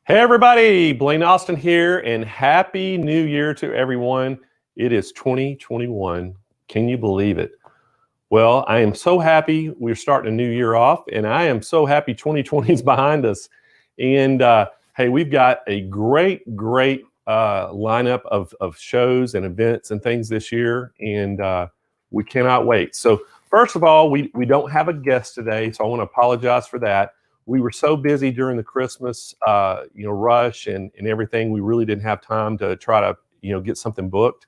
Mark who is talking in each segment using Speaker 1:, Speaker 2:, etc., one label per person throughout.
Speaker 1: Hey everybody, Blaine Austin here, and Happy New Year to everyone. It is 2021. Can you believe it? Well, I am so happy we're starting a new year off, and I am so happy 2020 is behind us. And hey, we've got a great lineup of shows and events and things this year, and we cannot wait. So first of all, we don't have a guest today, so I want to apologize for that. We were so busy during the Christmas, rush and everything. We really didn't have time to try to, get something booked.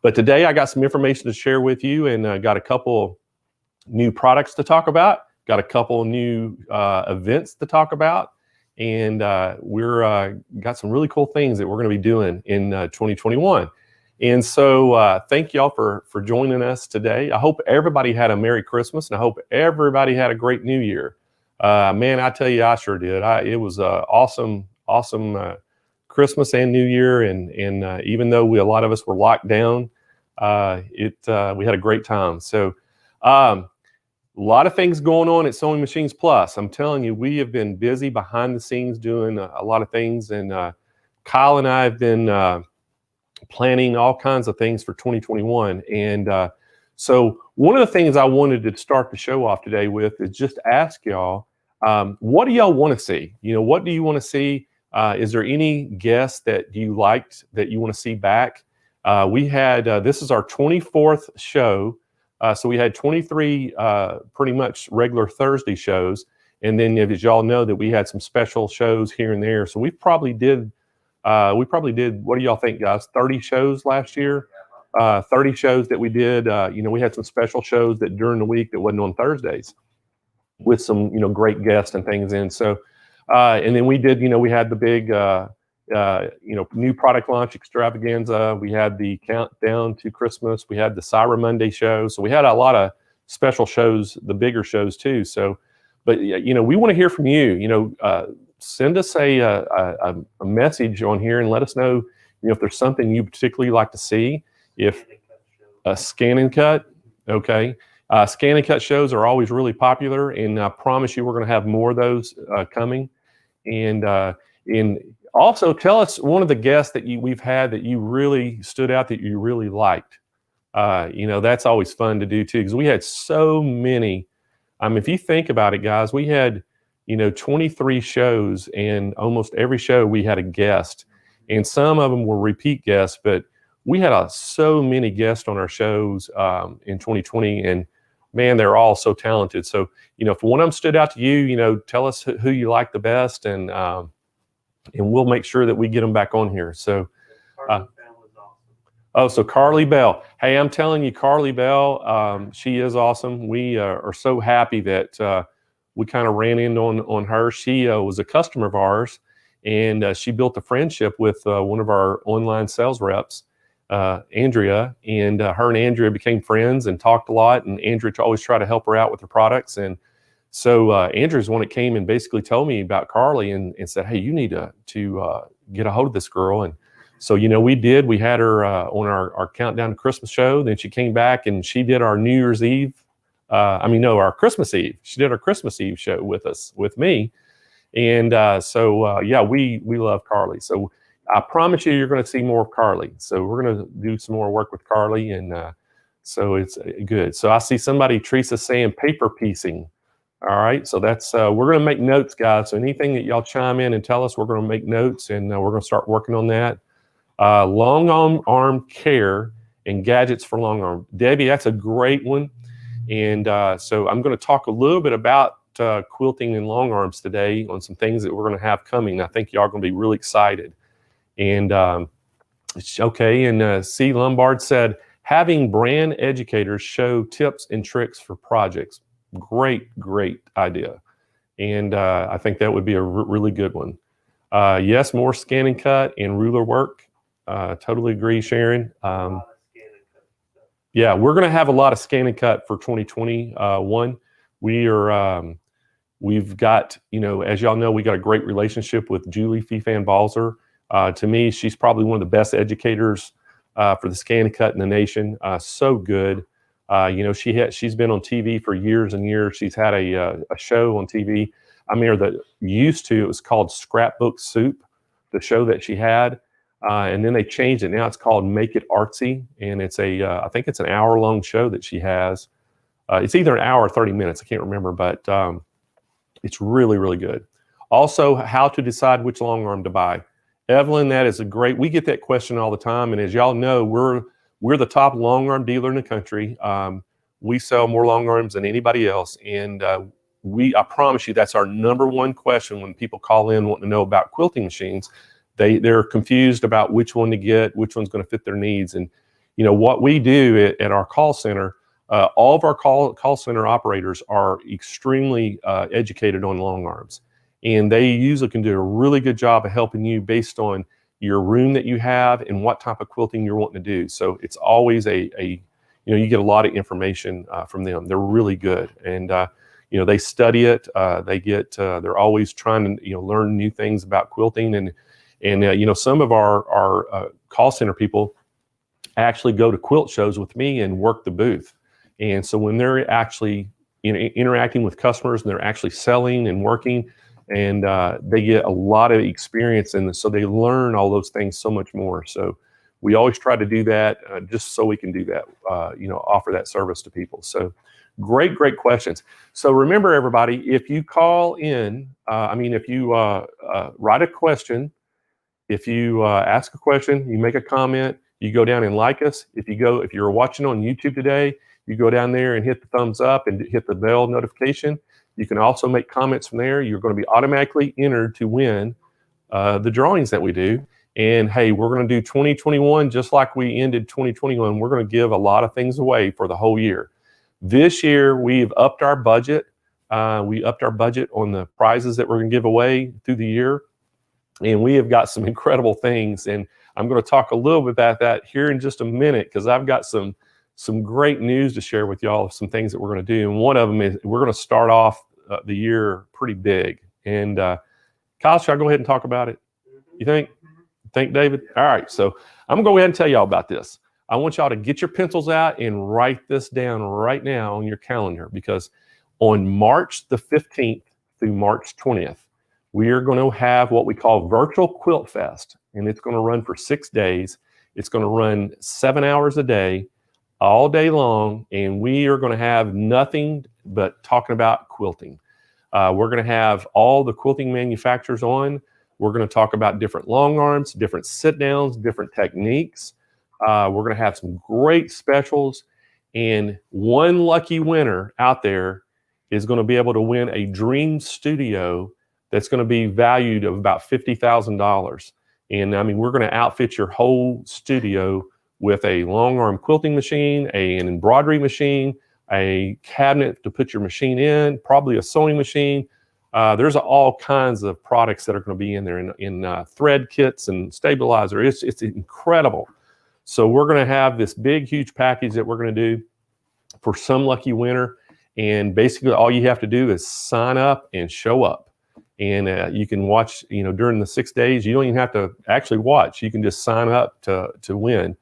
Speaker 1: But today I got some information to share with you, and got a couple new products to talk about. Got a couple new events to talk about, and we're got some really cool things that we're going to be doing in 2021. And so thank y'all for joining us today. I hope everybody had a Merry Christmas, and I hope everybody had a great New Year. Man, I tell you, I sure did. It was awesome Christmas and New Year, and even though a lot of us were locked down, we had a great time. So a lot of things going on at Sewing Machines Plus. I'm telling you, we have been busy behind the scenes doing a lot of things, and Kyle and I have been planning all kinds of things for 2021. And so one of the things I wanted to start the show off today with is just ask y'all, what do y'all want to see? What do you want to see? Is there any guests that you liked that you want to see back? We had, this is our 24th show. So we had 23 pretty much regular Thursday shows. And then as y'all know that we had some special shows here and there. So we probably did, what do y'all think, guys? 30 shows last year? 30 shows that we did. We had some special shows that during the week that wasn't on Thursdays, with some, great guests and things in. So, and then we did, we had the big, new product launch extravaganza. We had the countdown to Christmas. We had the Cyber Monday show. So we had a lot of special shows, the bigger shows too. So, but we want to hear from you. Send us a message on here and let us know, if there's something you particularly like to see. If a scan and cut, okay. Scan and cut shows are always really popular, and I promise you we're going to have more of those coming. And also tell us one of the guests that we've had that you really stood out, that you really liked. That's always fun to do too, because we had so many. If you think about it, guys, we had 23 shows, and almost every show we had a guest, and some of them were repeat guests, but we had so many guests on our shows in 2020, and man, they're all so talented. So, if one of them stood out to you, tell us who you like the best, and we'll make sure that we get them back on here. So, Carly Bell was awesome. So Carly Bell. Hey, I'm telling you, Carly Bell, she is awesome. We are so happy that we kind of ran in on her. She was a customer of ours, and she built a friendship with one of our online sales reps, Andrea, and her and Andrea became friends and talked a lot, and Andrea always tried to help her out with her products. And so Andrea's the one that came and basically told me about Carly and said, hey, you need to get a hold of this girl. And so, we did. We had her on our Countdown to Christmas show. Then she came back and she did our New Year's Eve. Our Christmas Eve. She did our Christmas Eve show with me. And we love Carly. So I promise you're going to see more of Carly. So we're going to do some more work with Carly, and so it's good. So I see somebody, Teresa, saying paper piecing. All right, so that's we're going to make notes, guys. So anything that y'all chime in and tell us, we're going to make notes, and we're going to start working on that. Long arm care and gadgets for long arm. Debbie, that's a great one. And so I'm going to talk a little bit about quilting and long arms today on some things that we're going to have coming. I think y'all are going to be really excited. And okay, and C. Lombard said, having brand educators show tips and tricks for projects. Great idea. And I think that would be a really good one. Yes, more scan and cut and ruler work. Totally agree, Sharon. Yeah, we're going to have a lot of scan and cut for 2021. We've got, as y'all know, we got a great relationship with Julie Fifan Balzer. To me, she's probably one of the best educators for the scan and cut in the nation. So good. She's been on TV for years and years. She's had a show on TV. or the used to, it was called Scrapbook Soup, the show that she had. And then they changed it. Now it's called Make It Artsy. And it's I think it's an hour-long show that she has. It's either an hour or 30 minutes. I can't remember, but it's really, really good. Also, how to decide which long arm to buy. Evelyn, that is we get that question all the time. And as y'all know, we're the top long arm dealer in the country. We sell more long arms than anybody else. And I promise you, that's our number one question when people call in wanting to know about quilting machines. They're confused about which one to get, which one's going to fit their needs. And what we do at our call center, all of our call center operators are extremely educated on long arms, and they usually can do a really good job of helping you based on your room that you have and what type of quilting you're wanting to do. So it's always you get a lot of information from them. They're really good, and they study it. They're always trying to learn new things about quilting, and some of our call center people actually go to quilt shows with me and work the booth. And so when they're actually interacting with customers and they're actually selling and working, and they get a lot of experience, and so they learn all those things so much more. So we always try to do that just so we can do that, offer that service to people. So great questions. So remember, everybody, if you call in, if you write a question, if you ask a question, you make a comment, you go down and like us. If you're watching on YouTube today, you go down there and hit the thumbs up and hit the bell notification. You can also make comments from there. You're going to be automatically entered to win the drawings that we do. And hey, we're going to do 2021 just like we ended 2021. We're going to give a lot of things away for the whole year. This year, we've upped our budget. We upped our budget on the prizes that we're going to give away through the year. And we have got some incredible things. And I'm going to talk a little bit about that here in just a minute, because I've got some great news to share with y'all of some things that we're going to do. And one of them is we're going to start off the year pretty big. And Kyle, should I go ahead and talk about it? You think, David? All right. So I'm going to go ahead and tell y'all about this. I want y'all to get your pencils out and write this down right now on your calendar, because on March the 15th through March 20th, we are going to have what we call Virtual Quilt Fest. And it's going to run for 6 days. It's going to run 7 hours a day, all day long, and we are going to have nothing but talking about quilting. We're going to have all the quilting manufacturers on. We're going to talk about different long arms, different sit downs, different techniques. We're going to have some great specials, and one lucky winner out there is going to be able to win a dream studio that's going to be valued of about $50,000. And we're going to outfit your whole studio with a long arm quilting machine, an embroidery machine, a cabinet to put your machine in, probably a sewing machine. There's all kinds of products that are going to be in there, in thread kits and stabilizer. It's incredible. So we're going to have this big, huge package that we're going to do for some lucky winner. And basically all you have to do is sign up and show up. And you can watch, during the 6 days. You don't even have to actually watch. You can just sign up to win.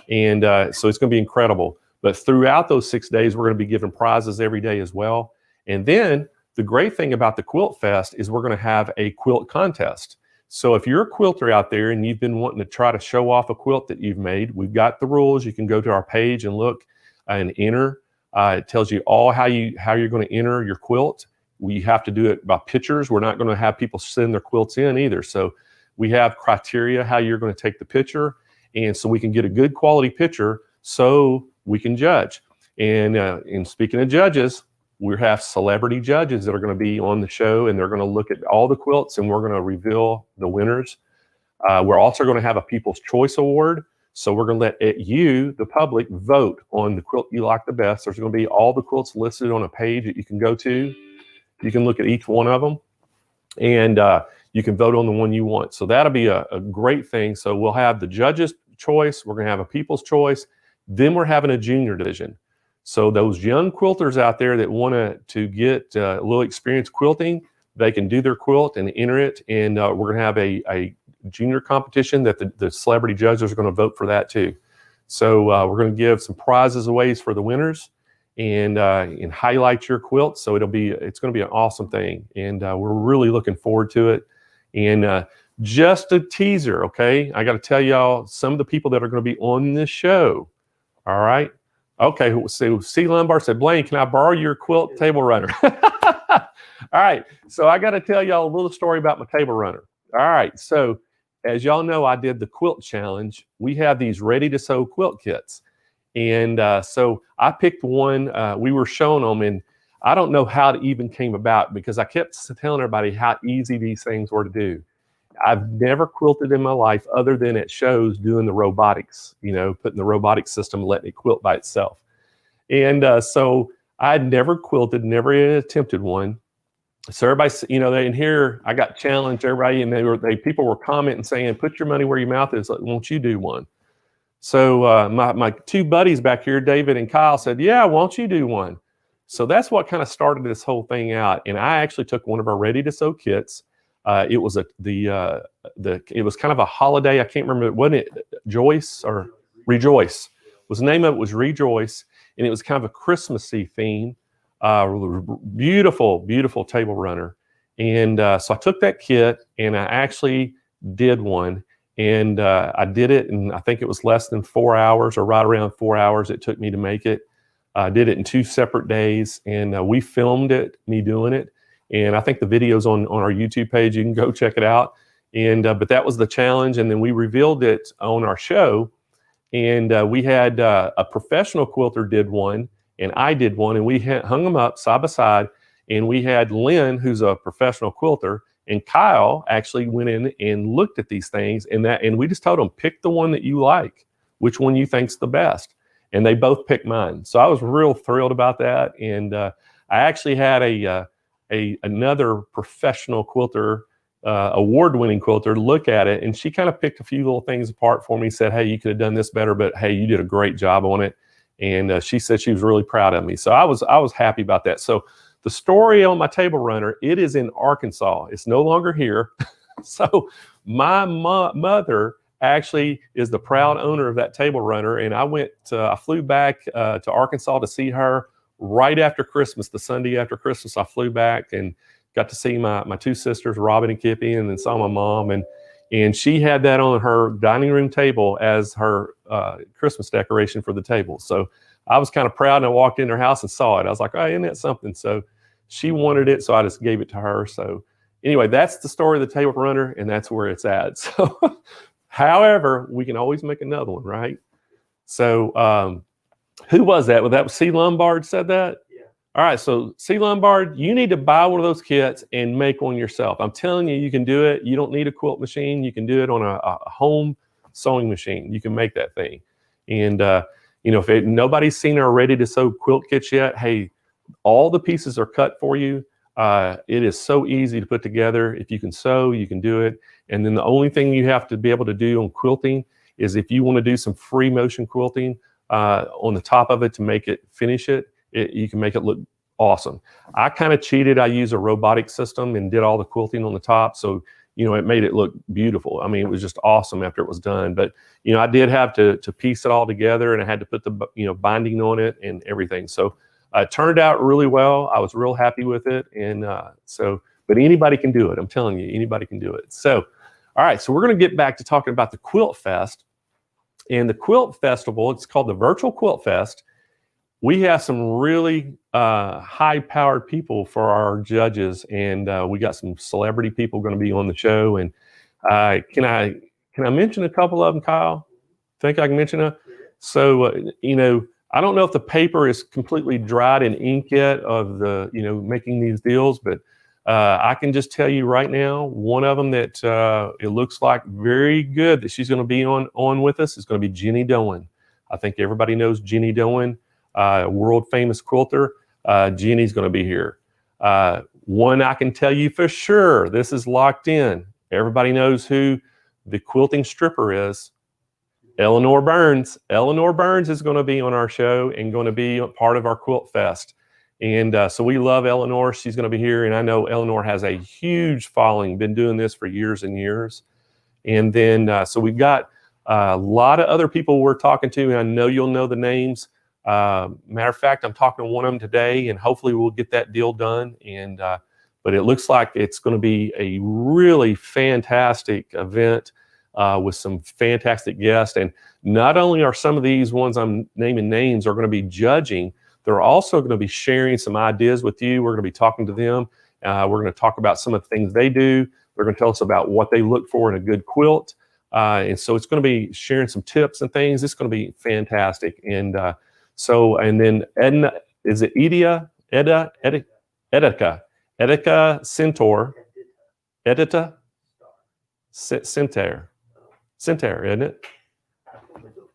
Speaker 1: And so it's going to be incredible. But throughout those 6 days, we're going to be giving prizes every day as well. And then the great thing about the Quilt Fest is we're going to have a quilt contest. So if you're a quilter out there and you've been wanting to try to show off a quilt that you've made, we've got the rules. You can go to our page and look and enter. It tells you all how you're going to enter your quilt. We have to do it by pictures. We're not going to have people send their quilts in either. So we have criteria how you're going to take the picture, and so we can get a good quality picture so we can judge. And speaking of judges, we have celebrity judges that are going to be on the show, and they're going to look at all the quilts, and we're going to reveal the winners. We're also going to have a People's Choice Award. So we're going to let you, the public, vote on the quilt you like the best. There's going to be all the quilts listed on a page that you can go to. You can look at each one of them, and you can vote on the one you want. So that'll be a great thing. So we'll have the judges' choice. We're going to have a People's Choice. Then we're having a junior division. So those young quilters out there that want to get a little experience quilting, they can do their quilt and enter it. And we're going to have a junior competition that the celebrity judges are going to vote for that too. So we're going to give some prizes away for the winners. and highlight your quilt. So it's going to be an awesome thing, and we're really looking forward to it. And just a teaser, okay? I got to tell y'all some of the people that are going to be on this show. All right. Okay. So C. Lombard said, Blaine, can I borrow your quilt table runner? All right. So I got to tell y'all a little story about my table runner. All right. So as y'all know, I did the quilt challenge. We have these ready to sew quilt kits. And so I picked one, we were showing them, and I don't know how it even came about because I kept telling everybody how easy these things were to do. I've never quilted in my life other than at shows doing the robotics, putting the robotic system, letting it quilt by itself. And so I'd never quilted, never attempted one. So everybody, in here, I got challenged, everybody, and people were commenting saying, put your money where your mouth is, won't you do one? So my two buddies back here, David and Kyle, said, yeah, won't you do one? So that's what kind of started this whole thing out. And I actually took one of our ready to sew kits. It was it was kind of a holiday. I can't remember, wasn't it Joyce or Rejoice? Was the name of it was Rejoice, and it was kind of a Christmassy theme. Beautiful, beautiful table runner. And so I took that kit and I actually did one. And I did it, and I think it was less than 4 hours, or right around 4 hours it took me to make it. I did it in 2 separate days, and we filmed it, me doing it. And I think the video's on our YouTube page. You can go check it out. And but that was the challenge, and then we revealed it on our show. And we had a professional quilter did one, and I did one, and we hung them up side by side. And we had Lynn, who's a professional quilter, and Kyle actually went in and looked at these things, and we just told them, pick the one that you like, which one you think's the best. And they both picked mine. So I was real thrilled about that. And I actually had another professional quilter, award-winning quilter, look at it, and she kind of picked a few little things apart for me, said, hey, you could have done this better, but hey, you did a great job on it. And she said she was really proud of me. So I was happy about that. So the story on my table runner, it is in Arkansas. It's no longer here. So my mother actually is the proud owner of that table runner. And I flew back to Arkansas to see her right after Christmas, the Sunday after Christmas. I flew back and got to see my two sisters, Robin and Kippy, and then saw my mom. And she had that on her dining room table as her Christmas decoration for the table. So I was kind of proud, and I walked in her house and saw it. I was like, oh, isn't that something? So she wanted it, so I just gave it to her. So anyway, that's the story of the table runner, and that's where it's at. So, however, we can always make another one, right? So who was that? Well, that was C. Lombard said that? Yeah. All right, so C. Lombard, you need to buy one of those kits and make one yourself. I'm telling you, you can do it. You don't need a quilt machine. You can do it on a home sewing machine. You can make that thing. And, if nobody's seen our ready to sew quilt kits yet, hey, all the pieces are cut for you. It is so easy to put together. If you can sew, you can do it. And then the only thing you have to be able to do on quilting is if you want to do some free motion quilting on the top of it to finish it, you can make it look awesome. I kind of cheated. I used a robotic system and did all the quilting on the top. So, it made it look beautiful. I mean, it was just awesome after it was done. But, I did have to piece it all together, and I had to put the, binding on it and everything. So it turned out really well. I was real happy with it. And but anybody can do it. I'm telling you, anybody can do it. So, all right. So we're going to get back to talking about the Quilt Fest. And the Quilt Festival, it's called the Virtual Quilt Fest. We have some really high-powered people for our judges, and we got some celebrity people going to be on the show. And can I mention a couple of them, Kyle? Think I can mention them? So, I don't know if the paper is completely dried in ink yet of the, making these deals, but I can just tell you right now, one of them that it looks like very good that she's going to be on with us is going to be Jenny Doan. I think everybody knows Jenny Doan, world famous quilter. Jenny's going to be here. One I can tell you for sure, this is locked in. Everybody knows who the quilting stripper is. Eleanor Burns. Eleanor Burns is going to be on our show and going to be a part of our Quilt Fest. And so we love Eleanor. She's going to be here. And I know Eleanor has a huge following, been doing this for years and years. And then, so we've got a lot of other people we're talking to, and I know you'll know the names. Matter of fact, I'm talking to one of them today, and hopefully we'll get that deal done. And but it looks like it's going to be a really fantastic event with some fantastic guests. And not only are some of these ones I'm naming names are going to be judging, they're also going to be sharing some ideas with you. We're going to be talking to them. We're going to talk about some of the things they do. They're going to tell us about what they look for in a good quilt. And so it's going to be sharing some tips and things. It's going to be fantastic. And and then Edna, is it Edika Centaur, Edita Centaur, isn't it?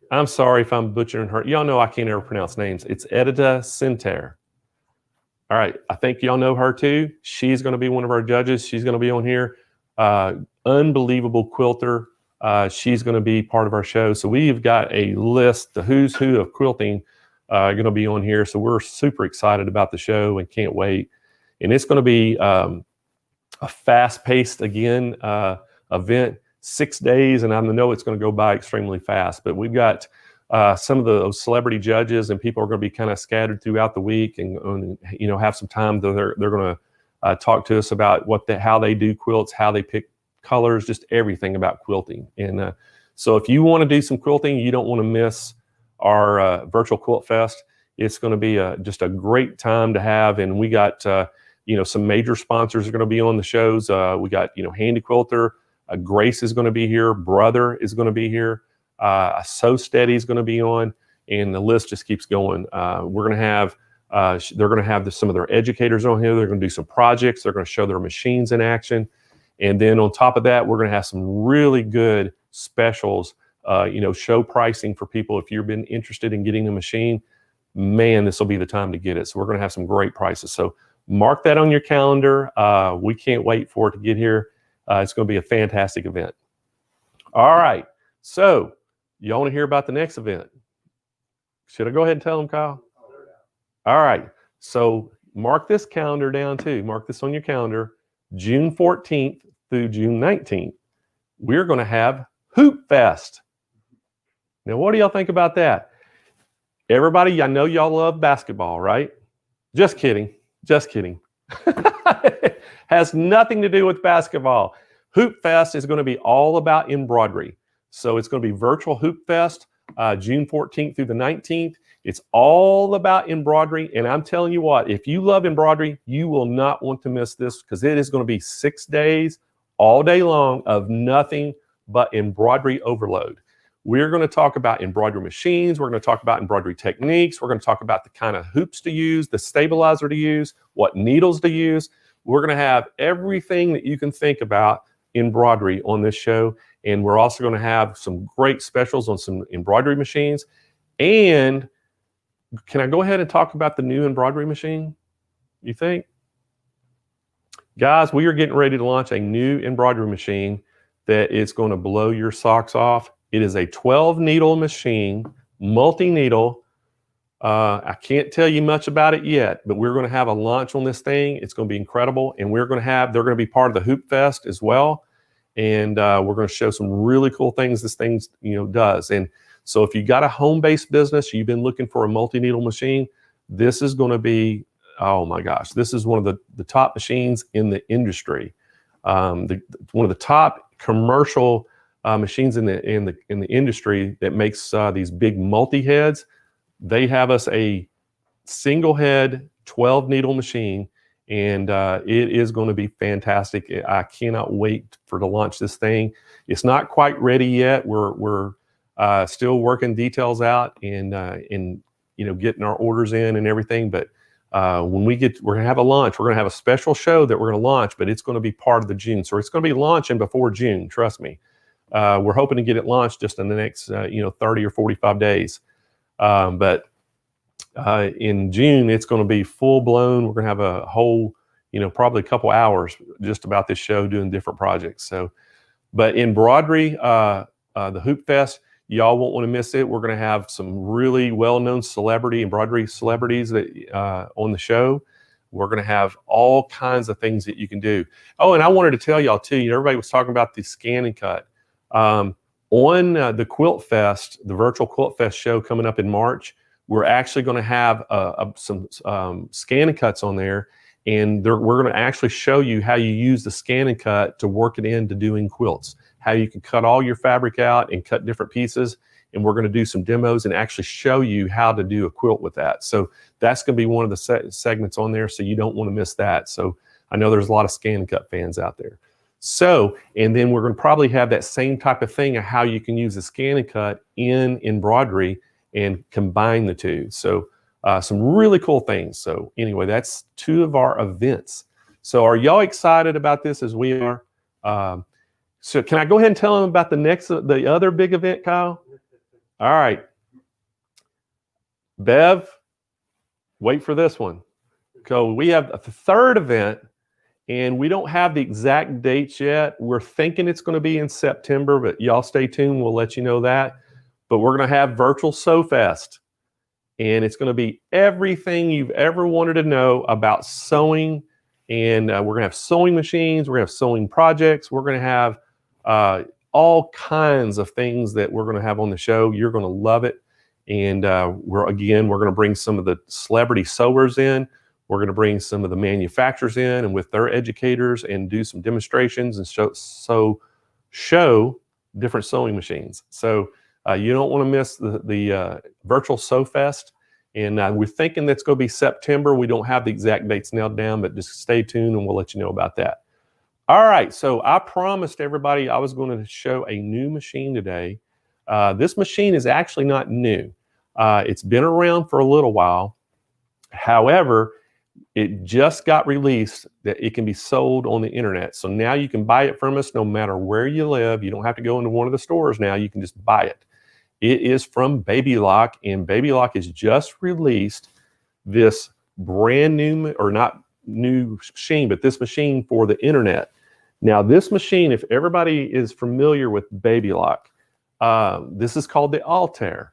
Speaker 1: I'm sorry if I'm butchering her. Y'all know I can't ever pronounce names. It's Edita Centaur. All right, I think y'all know her too. She's going to be one of our judges. She's going to be on here. Unbelievable quilter. She's going to be part of our show. So we've got a list, the who's who of quilting, going to be on here. So we're super excited about the show and can't wait. And it's going to be a fast-paced, again, event, 6 days, and I know it's going to go by extremely fast. But we've got some of those celebrity judges, and people are going to be kind of scattered throughout the week, and you know, have some time that they're going to talk to us about how they do quilts, how they pick colors, just everything about quilting. And so if you want to do some quilting, you don't want to miss our virtual quilt fest. It's going to be just a great time to have, and we got you know, some major sponsors are going to be on the shows. We got, you know, Handy Quilter, Grace is going to be here, Brother is going to be here, So Steady is going to be on, and the list just keeps going. We're going to have they're going to have some of their educators on here. They're going to do some projects. They're going to show their machines in action, and then on top of that, we're going to have some really good specials. You know, show pricing for people. If you've been interested in getting a machine, man, this will be the time to get it. So we're going to have some great prices. So mark that on your calendar. We can't wait for it to get here. It's going to be a fantastic event. All right. So you want to hear about the next event? Should I go ahead and tell them, Kyle? All right. So mark this calendar down too. Mark this on your calendar. June 14th through June 19th, we're going to have Hoop Fest. Now, what do y'all think about that? Everybody, I know y'all love basketball, right? Just kidding. Just kidding. Has nothing to do with basketball. Hoop Fest is going to be all about embroidery. So it's going to be virtual Hoop Fest, June 14th through the 19th. It's all about embroidery. And I'm telling you what, if you love embroidery, you will not want to miss this, because it is going to be 6 days, all day long, of nothing but embroidery overload. We're going to talk about embroidery machines. We're going to talk about embroidery techniques. We're going to talk about the kind of hoops to use, the stabilizer to use, what needles to use. We're going to have everything that you can think about embroidery on this show. And we're also going to have some great specials on some embroidery machines. And can I go ahead and talk about the new embroidery machine, you think? Guys, we are getting ready to launch a new embroidery machine that is going to blow your socks off. It is a 12 needle machine, multi-needle. I can't tell you much about it yet, but we're going to have a launch on this thing. It's going to be incredible. And they're going to be part of the Hoop Fest as well. And we're going to show some really cool things this thing, you know, does. And so if you got a home-based business, you've been looking for a multi-needle machine, this is going to be, oh my gosh, this is one of the top machines in the industry. One of the top commercial machines in the industry that makes these big multi-heads. They have us a single head 12 needle machine, and it is going to be fantastic. I cannot wait to launch this thing. It's not quite ready yet. We're still working details out and you know, getting our orders in and everything. But when we're going to have a launch. We're going to have a special show that we're going to launch, but it's going to be part of the June. So it's going to be launching before June. Trust me. We're hoping to get it launched just in the next, 30 or 45 days. But in June, it's going to be full blown. We're going to have a whole, probably a couple hours just about this show doing different projects. So, but embroidery, the Hoop Fest, y'all won't want to miss it. We're going to have some really well-known embroidery celebrities that on the show. We're going to have all kinds of things that you can do. Oh, and I wanted to tell y'all too, everybody was talking about the scan and cut. On the Quilt Fest, the virtual Quilt Fest show coming up in March, we're actually going to have some scan and cuts on there, and we're going to actually show you how you use the scan and cut to work it into doing quilts, how you can cut all your fabric out and cut different pieces. And we're going to do some demos and actually show you how to do a quilt with that. So that's going to be one of the segments on there, so you don't want to miss that. So I know there's a lot of scan and cut fans out there. So, and then we're going to probably have that same type of thing of how you can use the scan and cut in embroidery and combine the two. So some really cool things. So anyway, that's 2 of our events. So are y'all excited about this as we are? So can I go ahead and tell them about the other big event, Kyle? All right. Bev, wait for this one. So we have a 3rd event, and we don't have the exact dates yet. We're thinking it's going to be in September, but y'all stay tuned. We'll let you know that. But we're going to have Virtual Sew Fest, and it's going to be everything you've ever wanted to know about sewing. And we're going to have sewing machines. We're going to have sewing projects. We're going to have all kinds of things that we're going to have on the show. You're going to love it. And we're going to bring some of the celebrity sewers in. We're going to bring some of the manufacturers in and with their educators and do some demonstrations and show different sewing machines. So you don't want to miss the Virtual Sew Fest. And we're thinking that's going to be September. We don't have the exact dates nailed down, but just stay tuned and we'll let you know about that. All right, so I promised everybody I was going to show a new machine today. This machine is actually not new. It's been around for a little while. However, it just got released that it can be sold on the internet. So now you can buy it from us no matter where you live. You don't have to go into one of the stores now. You can just buy it. It is from Baby Lock, and Baby Lock has just released this brand new, or not new machine, but this machine for the internet. Now this machine, if everybody is familiar with Baby Lock, this is called the Altair.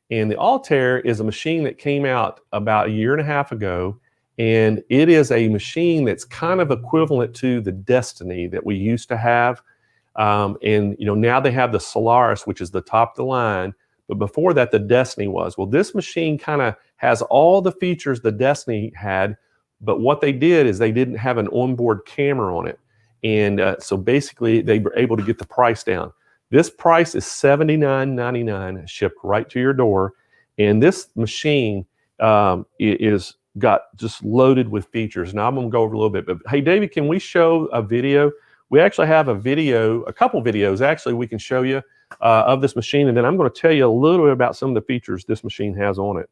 Speaker 1: And the Altair is a machine that came out about 1.5 years ago, and it is a machine that's kind of equivalent to the Destiny that we used to have. And you know, now they have the Solaris, which is the top of the line, but before that the Destiny was. Well, this machine kind of has all the features the Destiny had, but what they did is they didn't have an onboard camera on it. And so basically they were able to get the price down. This price is $79.99 shipped right to your door. And this machine is got just loaded with features. Now I'm going to go over a little bit, but hey, David, can we show a video? We actually have a video, a couple videos actually we can show you of this machine. And then I'm going to tell you a little bit about some of the features this machine has on it.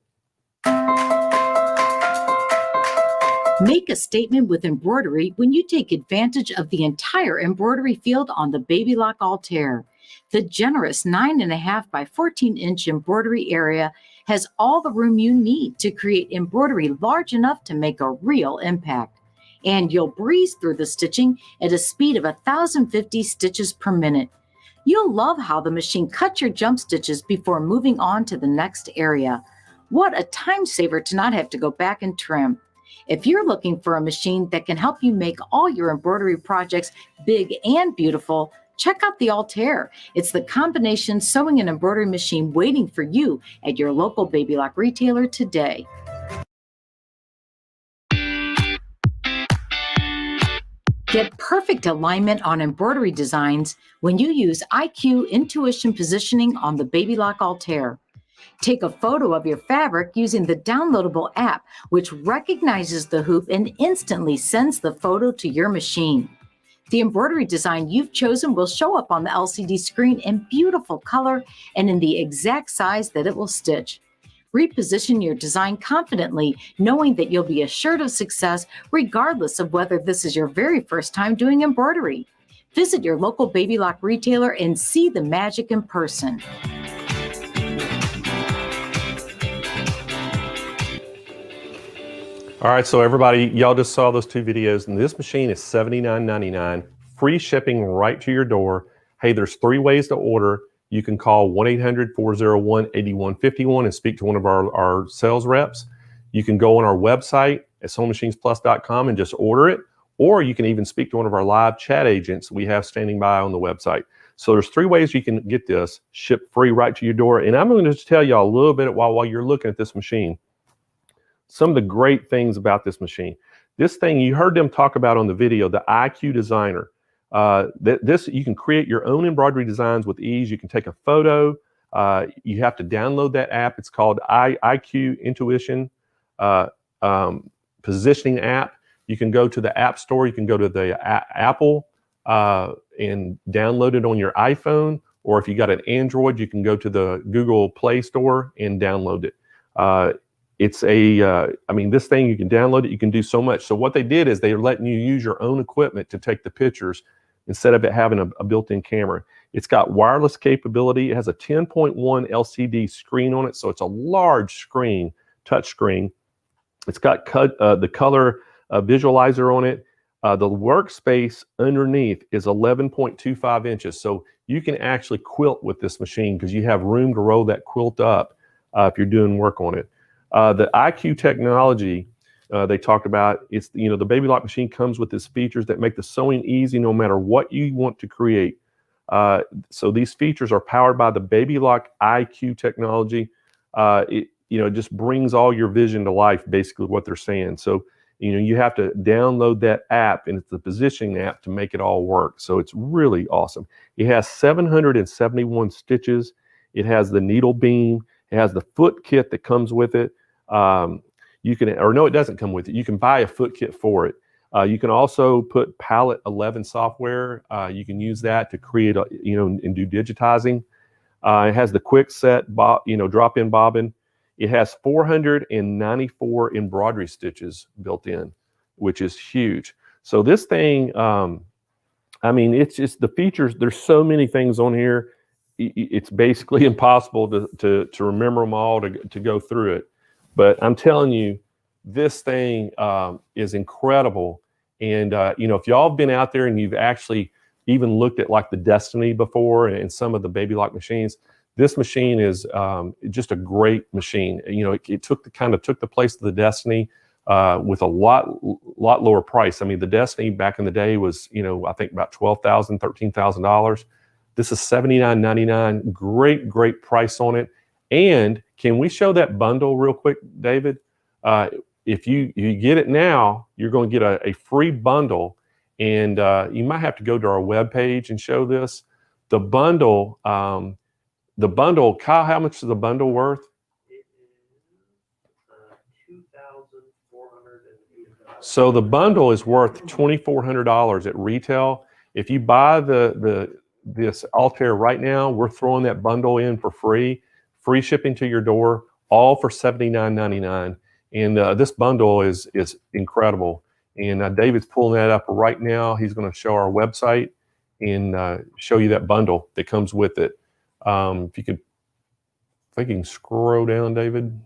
Speaker 2: Make a statement with embroidery when you take advantage of the entire embroidery field on the Baby Lock Altair. The generous 9.5 by 14-inch embroidery area has all the room you need to create embroidery large enough to make a real impact. And you'll breeze through the stitching at a speed of 1,050 stitches per minute. You'll love how the machine cuts your jump stitches before moving on to the next area. What a time saver to not have to go back and trim. If you're looking for a machine that can help you make all your embroidery projects big and beautiful, check out the Altair. It's the combination sewing and embroidery machine waiting for you at your local Baby Lock retailer today. Get perfect alignment on embroidery designs when you use IQ Intuition Positioning on the Baby Lock Altair. Take a photo of your fabric using the downloadable app, which recognizes the hoop and instantly sends the photo to your machine. The embroidery design you've chosen will show up on the LCD screen in beautiful color and in the exact size that it will stitch. Reposition your design confidently, knowing that you'll be assured of success regardless of whether this is your very first time doing embroidery. Visit your local Baby Lock retailer and see the magic in person.
Speaker 1: All right, so everybody, y'all just saw those 2 videos, and this machine is $79.99, free shipping right to your door. Hey, there's 3 ways to order. You can call 1-800-401-8151 and speak to one of our sales reps. You can go on our website at SewingMachinesPlus.com and just order it, or you can even speak to one of our live chat agents we have standing by on the website. So there's 3 ways you can get this shipped free right to your door. And I'm going to just tell y'all a little bit while you're looking at this machine. Some of the great things about this machine. This thing, you heard them talk about on the video, the IQ Designer. This, you can create your own embroidery designs with ease. You can take a photo. You have to download that app. It's called IQ Intuition Positioning App. You can go to the App Store. You can go to the Apple and download it on your iPhone, or if you got an Android, you can go to the Google Play Store and download it. It's I mean, this thing, you can download it, you can do so much. So what they did is they're letting you use your own equipment to take the pictures instead of it having a built-in camera. It's got wireless capability. It has a 10.1 LCD screen on it, so it's a large screen, touch screen. It's got the color visualizer on it. The workspace underneath is 11.25 inches. So you can actually quilt with this machine because you have room to roll that quilt up if you're doing work on it. The IQ technology they talked about, it's, you know, the Baby Lock machine comes with these features that make the sewing easy no matter what you want to create. So these features are powered by the Baby Lock IQ technology. It just brings all your vision to life, basically what they're saying. So, you know, you have to download that app, and it's the positioning app to make it all work. So it's really awesome. It has 771 stitches. It has the needle beam. It has the foot kit that comes with it. You can, or no, it doesn't come with it. You can buy a foot kit for it. You can also put Palette 11 software. You can use that to create, and do digitizing. It has the quick set, drop-in bobbin. It has 494 embroidery stitches built in, which is huge. So this thing, I mean, it's just the features. There's so many things on here. It's basically impossible to remember them all, to go through it. But I'm telling you, this thing is incredible. And, if y'all have been out there and you've actually even looked at like the Destiny before and some of the Baby Lock machines, this machine is just a great machine. You know, it took the place of the Destiny with a lot lower price. I mean, the Destiny back in the day was, I think about $12,000, $13,000. This is $79.99. Great price on it. And can we show that bundle real quick, David? If you get it now, you're going to get a free bundle, and you might have to go to our webpage and show this. The bundle, Kyle, how much is the bundle worth?
Speaker 3: It is $2,480.
Speaker 1: So the bundle is worth $2,400 at retail. If you buy this Altair right now, we're throwing that bundle in for free shipping to your door, all for $79.99. And this bundle is incredible. And David's pulling that up right now. He's going to show our website and show you that bundle that comes with it. If you could, I think you can scroll down, David.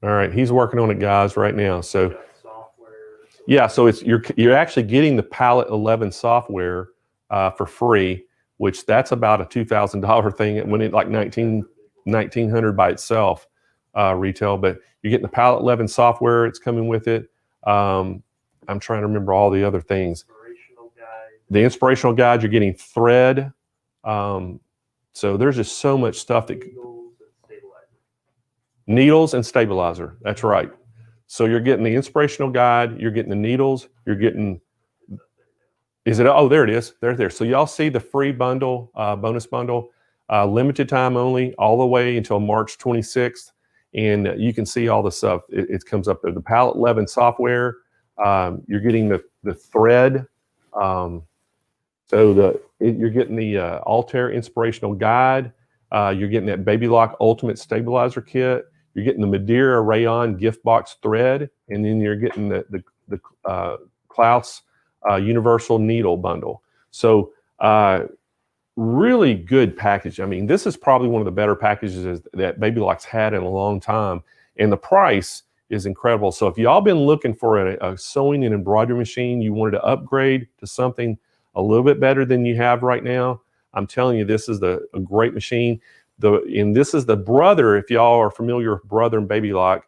Speaker 1: All right, he's working on it, guys, right now. So, yeah, so you're actually getting the Palette 11 software for free, which that's about a $2,000 thing when it like $1,900 by itself retail. But you're getting the Palette 11 software. It's coming with it. I'm trying to remember all the other things. The inspirational guide. You're getting thread. So there's just so much stuff that. Needles and stabilizer. That's right. So you're getting the inspirational guide. You're getting the needles. You're getting. Is it? Oh, there it is. There. So y'all see the free bundle, bonus bundle, limited time only, all the way until March 26th, and you can see all the stuff. It comes up there. The Palette 11 software. You're getting the thread. You're getting the Altair inspirational guide. You're getting that Baby Lock Ultimate Stabilizer Kit. You're getting the Madeira Rayon Gift Box Thread, and then you're getting the Klaus Universal Needle Bundle. So really good package. I mean, this is probably one of the better packages that Baby Lock's had in a long time, and the price is incredible. So if y'all been looking for a sewing and embroidery machine, you wanted to upgrade to something a little bit better than you have right now, I'm telling you, this is a great machine. And this is the Brother. If y'all are familiar with Brother and Baby Lock,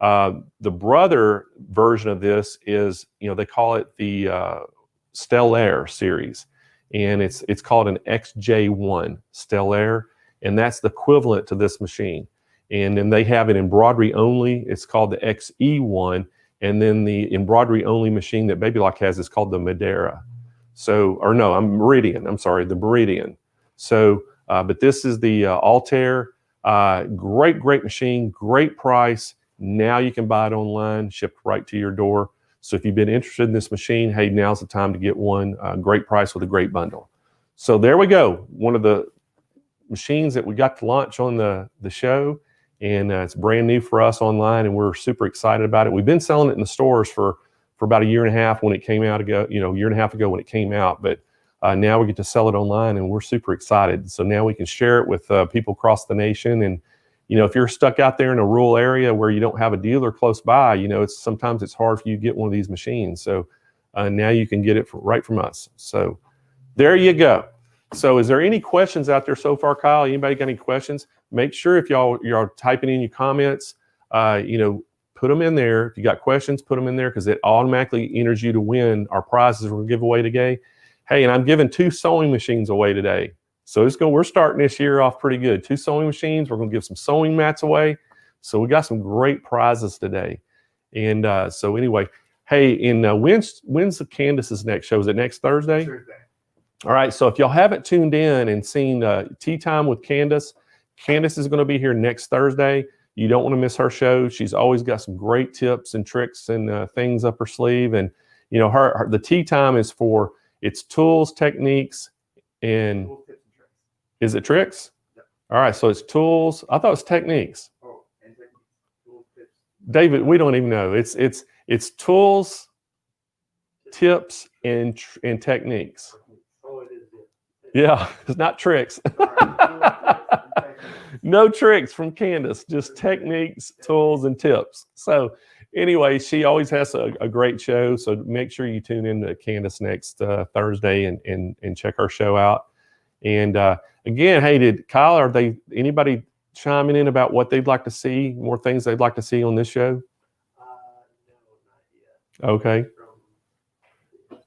Speaker 1: The brother version of this is, they call it the Stellaire series, and it's called an XJ1 Stellaire, and that's the equivalent to this machine. And then they have an embroidery only. It's called the XE1, and then the embroidery only machine that Baby Lock has is called the Madeira. So, or no, Meridian. I'm sorry, the Meridian. So, but this is the Altair. Great machine, great price. Now you can buy it online, shipped right to your door. So if you've been interested in this machine, hey, now's the time to get one. Great price with a great bundle. So there we go. One of the machines that we got to launch on the show, and it's brand new for us online, and we're super excited about it. We've been selling it in the stores for about a year and a half when it came out ago, a year and a half ago when it came out, but now we get to sell it online, and we're super excited. So now we can share it with people across the nation. And if you're stuck out there in a rural area where you don't have a dealer close by, sometimes it's hard for you to get one of these machines. So now you can get it right from us. So there you go. So is there any questions out there so far, Kyle? Anybody got any questions? Make sure if y'all typing in your comments, put them in there. If you got questions, put them in there, because it automatically enters you to win our prizes we're going to give away today. Hey, and I'm giving 2 sewing machines away today. So we're starting this year off pretty good. 2 sewing machines. We're going to give some sewing mats away. So we got some great prizes today. And so anyway, hey, when's the Candace's next show? Is it next Thursday?
Speaker 3: Thursday.
Speaker 1: All right. So if y'all haven't tuned in and seen Tea Time with Candace, Candace is going to be here next Thursday. You don't want to miss her show. She's always got some great tips and tricks and things up her sleeve. And the Tea Time is for it's tools, techniques, and
Speaker 3: Tools, tips, and tricks.
Speaker 1: is it tricks?
Speaker 3: Yep.
Speaker 1: All right, so it's tools. I thought it was techniques.
Speaker 3: Oh, and techniques. Tools, tips.
Speaker 1: David, we don't even know. It's tools, tips, and techniques.
Speaker 3: Oh, it is.
Speaker 1: Yeah, it's not tricks.
Speaker 3: All right, tools, tips, and techniques.
Speaker 1: No tricks from Candace, just techniques, tools, and tips. So anyway, she always has a great show. So make sure you tune in to Candace next Thursday and check our show out. And again, hey, did Kyle, anybody chiming in about what they'd like to see, more things they'd like to see on this show?
Speaker 3: No, not yet.
Speaker 1: Okay.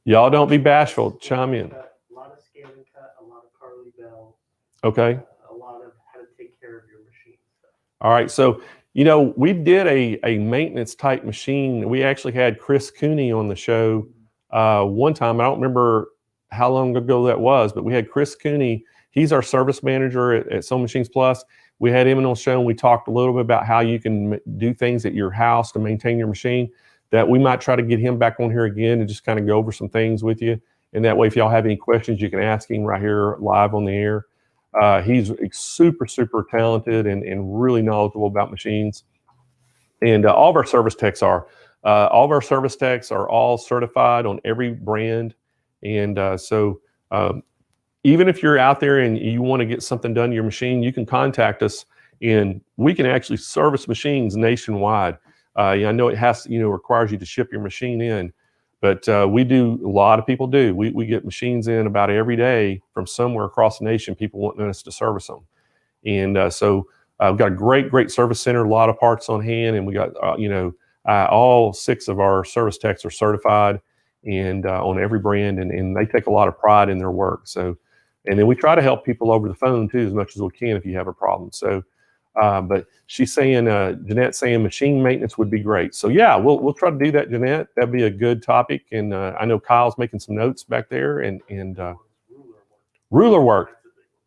Speaker 1: Y'all don't be bashful. Chime in.
Speaker 3: A lot of scan and cut, a lot of Carly Bell.
Speaker 1: Okay.
Speaker 3: A lot of how to take care of your machine stuff.
Speaker 1: All right. So, we did a maintenance type machine. We actually had Chris Cooney on the show one time. I don't remember how long ago that was, but we had Chris Cooney. He's our service manager at Sewing Machines Plus. We had him on the show, and we talked a little bit about how you can do things at your house to maintain your machine. That we might try to get him back on here again and just kind of go over some things with you. And that way, if y'all have any questions, you can ask him right here live on the air. He's super talented and really knowledgeable about machines. And all of our service techs are. All of our service techs are all certified on every brand. And so even if you're out there and you want to get something done to your machine, you can contact us, and we can actually service machines nationwide. I know it has, requires you to ship your machine in, but we do, a lot of people do. We get machines in about every day from somewhere across the nation, people wanting us to service them. And so we've got a great service center, a lot of parts on hand, and we got, all 6 of our service techs are certified and on every brand, and they take a lot of pride in their work. So, and then we try to help people over the phone too, as much as we can if you have a problem. So, but she's saying, Jeanette's saying machine maintenance would be great. So yeah, we'll try to do that, Jeanette. That'd be a good topic. And I know Kyle's making some notes back there, and ruler work.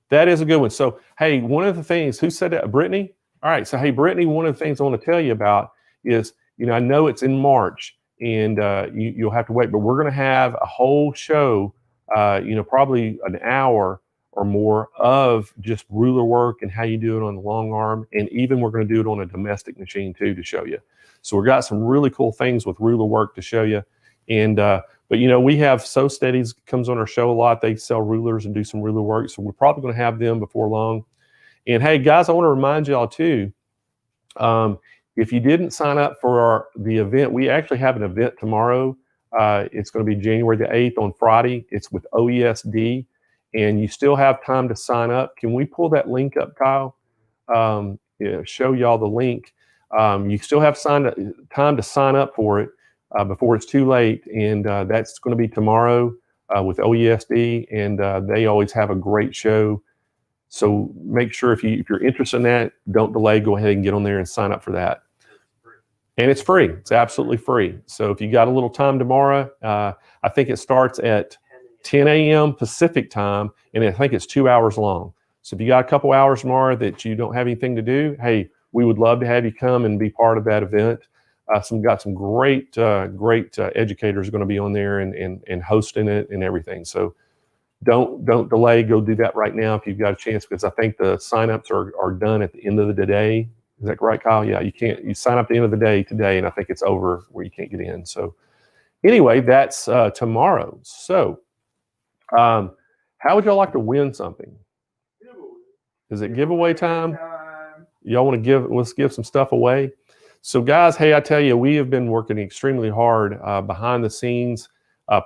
Speaker 1: That is a good one. So, hey, one of the things, who said that? Brittany? All right. So, hey, Brittany, one of the things I want to tell you about is, I know it's in March, and you'll have to wait, but we're going to have a whole show, probably an hour or more of just ruler work and how you do it on the long arm. And even we're going to do it on a domestic machine too, to show you. So we've got some really cool things with ruler work to show you. And, but we have Sew Steadies comes on our show a lot. They sell rulers and do some ruler work. So we're probably going to have them before long. And hey, guys, I want to remind y'all too, if you didn't sign up for the event, we actually have an event tomorrow. It's going to be January the 8th on Friday. It's with OESD. And you still have time to sign up. Can we pull that link up, Kyle? Show y'all the link. You still have time to sign up for it before it's too late, and that's going to be tomorrow with OESD, and they always have a great show. So make sure if you're interested in that, don't delay. Go ahead and get on there and sign up for that. And it's free. It's absolutely free. So if you got a little time tomorrow, I think it starts at 10 a.m. Pacific time, and I think it's 2 hours long. So if you got a couple hours tomorrow that you don't have anything to do, hey, we would love to have you come and be part of that event. Got some great educators going to be on there and hosting it and everything. So don't delay. Go do that right now if you've got a chance, because I think the signups are done at the end of the day. Is that right, Kyle? Yeah, you sign up at the end of the day today, and I think it's over where you can't get in. So anyway, that's tomorrow. So how would y'all like to win something? Is it giveaway time? Y'all want to let's give some stuff away. So guys, hey, I tell you, we have been working extremely hard behind the scenes,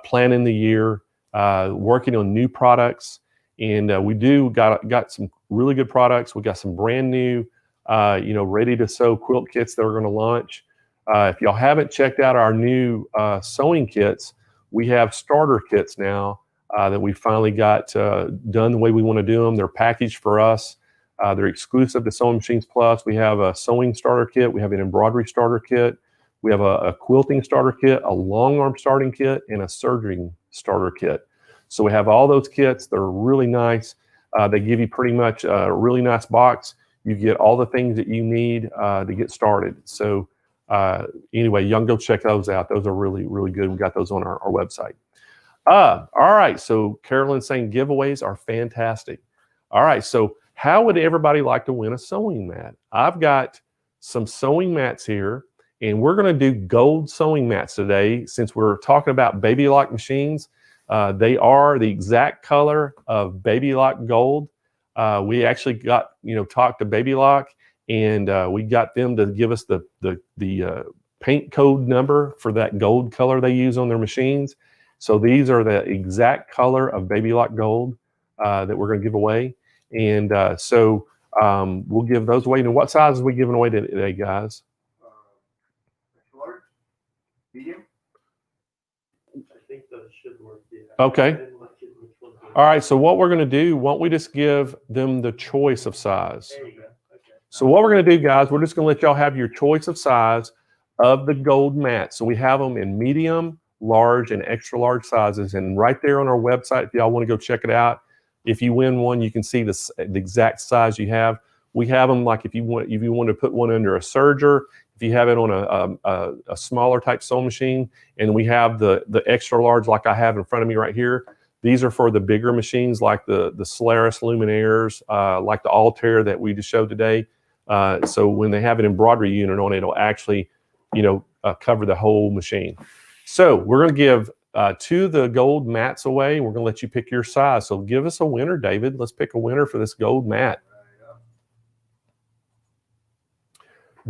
Speaker 1: planning the year, working on new products. And we got some really good products. We got some brand new, ready to sew quilt kits that we're going to launch. If y'all haven't checked out our new sewing kits, we have starter kits now that we finally got done the way we want to do them. They're packaged for us. They're exclusive to Sewing Machines Plus. We have a sewing starter kit. We have an embroidery starter kit. We have a quilting starter kit, a long arm starting kit, and a serging starter kit. So we have all those kits. They're really nice. They give you pretty much a really nice box. You get all the things that you need to get started. So anyway, y'all go check those out. Those are really, really good. We got those on our website. All right. So Carolyn's saying giveaways are fantastic. All right. So how would everybody like to win a sewing mat? I've got some sewing mats here, and we're going to do gold sewing mats today. Since we're talking about baby lock machines, they are the exact color of baby lock gold. We actually got, talked to Baby Lock, and we got them to give us the paint code number for that gold color they use on their machines. So these are the exact color of Baby Lock gold that we're going to give away. And so we'll give those away. And what size are we giving away today, guys?
Speaker 3: Large, medium. I think those should work. Yeah.
Speaker 1: Okay. All right. So what we're going to do, why don't we just give them the choice of size?
Speaker 3: There you go. Okay.
Speaker 1: So what we're going to do, guys, we're just going to let y'all have your choice of size of the gold mat. So we have them in medium, large, and extra large sizes. And right there on our website, if y'all want to go check it out, if you win one, you can see the exact size you have. We have them like if you want to put one under a serger, if you have it on a smaller type sewing machine, and we have the extra large like I have in front of me right here. These are for the bigger machines like the Solaris Luminaires, like the Altair that we just showed today. So when they have an embroidery unit on it, it'll actually, cover the whole machine. So we're going to give 2 of the gold mats away. We're going to let you pick your size. So give us a winner, David. Let's pick a winner for this gold mat.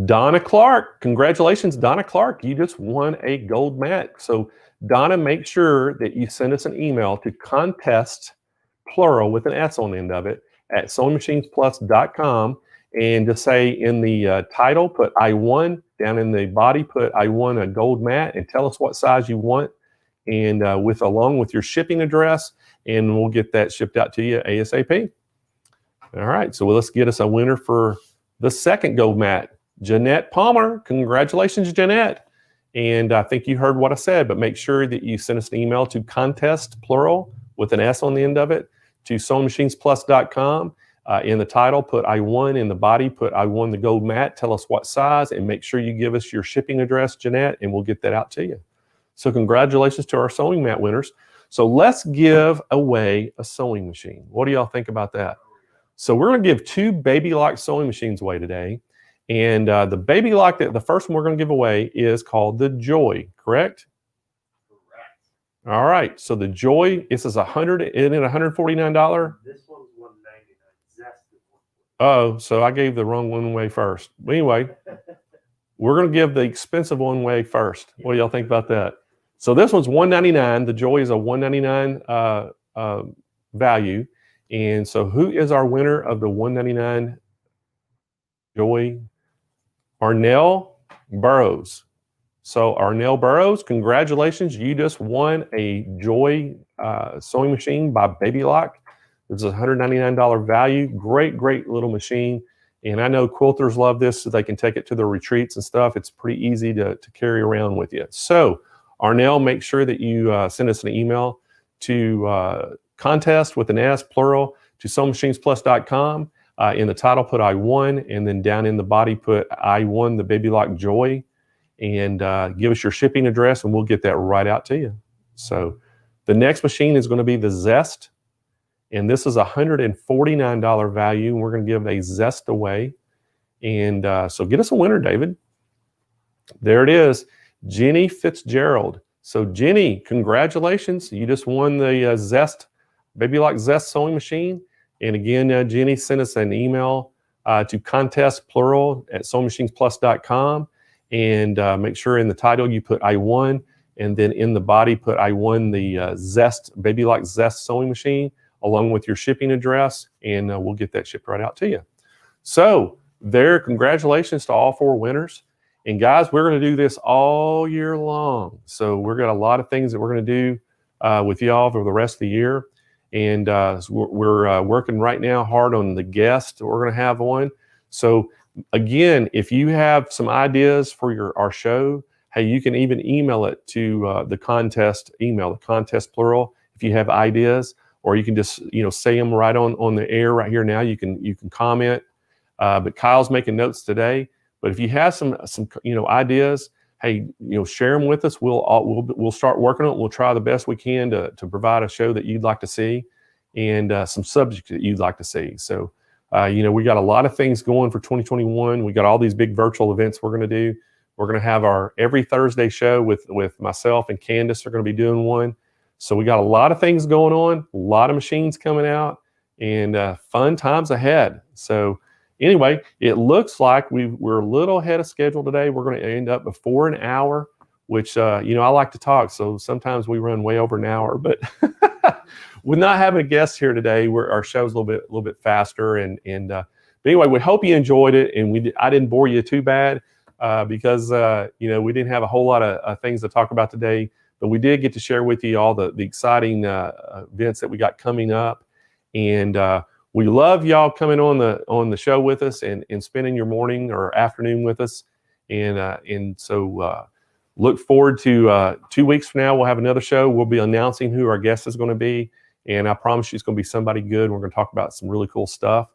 Speaker 1: Donna Clark. Congratulations, Donna Clark. You just won a gold mat. So Donna, make sure that you send us an email to contest, plural with an S on the end of it, at SewingMachinesPlus.com, and just say in the title, put I won. Down in the body, put I won a gold mat, and tell us what size you want, and along with your shipping address, and we'll get that shipped out to you ASAP. All right, so let's get us a winner for the second gold mat. Jeanette Palmer. Congratulations, Jeanette. And I think you heard what I said, but make sure that you send us an email to contest, plural, with an S on the end of it, to SewingMachinesPlus.com. In the title, put I won. In the body, put I won the gold mat. Tell us what size, and make sure you give us your shipping address, Jeanette, and we'll get that out to you. So congratulations to our sewing mat winners. So let's give away a sewing machine. What do y'all think about that? So we're going to give 2 Baby Lock sewing machines away today. And the Baby Lock, the first one we're going to give away is called the Joy, correct?
Speaker 3: Correct.
Speaker 1: All right. So the Joy, this is $149?
Speaker 3: This one's $199. Zest is $149.
Speaker 1: Oh, so I gave the wrong one away first. Anyway, we're going to give the expensive one away first. What do y'all think about that? So this one's $199. The Joy is a $199 value. And so who is our winner of the $199 Joy Arnell Burrows. So Arnell Burrows, congratulations. You just won a Joy sewing machine by Baby Lock. This is a $199 value. Great, great little machine. And I know quilters love this so they can take it to their retreats and stuff. It's pretty easy to carry around with you. So Arnell, make sure that you send us an email to contest with an S, plural, to SewingMachinesPlus.com. In the title, put I won, and then down in the body, put I won the Baby Lock Joy, and give us your shipping address, and we'll get that right out to you. So the next machine is going to be the Zest, and this is a $149 value, and we're going to give a Zest away. And so get us a winner, David. There it is, Jenny Fitzgerald. So Jenny, congratulations. You just won the Zest, Baby Lock Zest sewing machine. And again, Jenny, sent us an email to contest, plural, at SewingMachinesPlus.com. And make sure in the title you put I won, and then in the body put I won the Zest, Baby Lock Zest sewing machine, along with your shipping address, and we'll get that shipped right out to you. So there, congratulations to all 4 winners. And guys, we're going to do this all year long. So we've got a lot of things that we're going to do with y'all for the rest of the year. And so we're working right now hard on the guest that we're going to have on. So again, if you have some ideas for our show, hey, you can even email it to the contest email, the contest plural, if you have ideas, or you can just say them right on the air right here now. You can comment. But Kyle's making notes today. But if you have some ideas, hey, share them with us. We'll start working on it. We'll try the best we can to provide a show that you'd like to see, and some subjects that you'd like to see. So, we got a lot of things going for 2021. We got all these big virtual events we're going to do. We're going to have our every Thursday show with myself and Candace are going to be doing one. So we got a lot of things going on, a lot of machines coming out, and fun times ahead. So anyway, it looks like we're a little ahead of schedule today. We're going to end up before an hour, which, I like to talk. So sometimes we run way over an hour, but with not having a guest here today, our show's a little bit faster. But anyway, we hope you enjoyed it. And I didn't bore you too bad because, we didn't have a whole lot of things to talk about today, but we did get to share with you all the exciting events that we got coming up. And, we love y'all coming on the show with us and spending your morning or afternoon with us. And so look forward to 2 weeks from now, we'll have another show. We'll be announcing who our guest is going to be. And I promise you it's going to be somebody good. We're going to talk about some really cool stuff.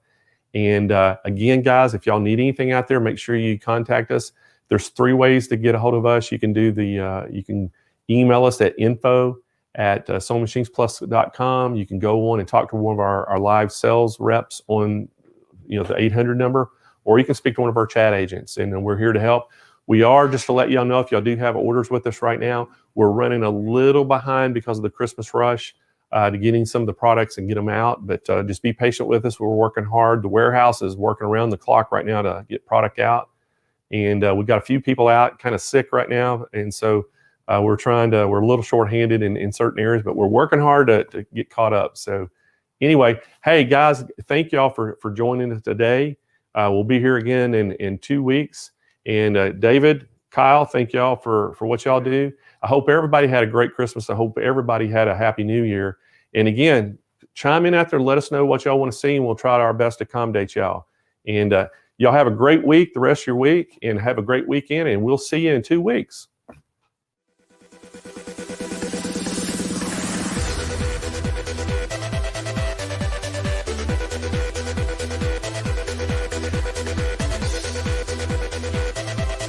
Speaker 1: And again, guys, if y'all need anything out there, make sure you contact us. There's 3 ways to get a hold of us. You can you can email us at info@SewingMachinesPlus.com. You can go on and talk to one of our live sales reps on the 800 number, or you can speak to one of our chat agents, and we're here to help. We are, just to let y'all know, if y'all do have orders with us right now, we're running a little behind because of the Christmas rush to getting some of the products and get them out, but just be patient with us. We're working hard. The warehouse is working around the clock right now to get product out, and we've got a few people out kind of sick right now, and so we're a little short-handed in certain areas, but we're working hard to get caught up. So anyway, hey guys, thank y'all for joining us today. We'll be here again in 2 weeks. And David, Kyle, thank y'all for what y'all do. I hope everybody had a great Christmas. I hope everybody had a happy New Year. And again, chime in out there, let us know what y'all want to see, and we'll try our best to accommodate y'all. And y'all have a great week, the rest of your week, and have a great weekend, and we'll see you in 2 weeks.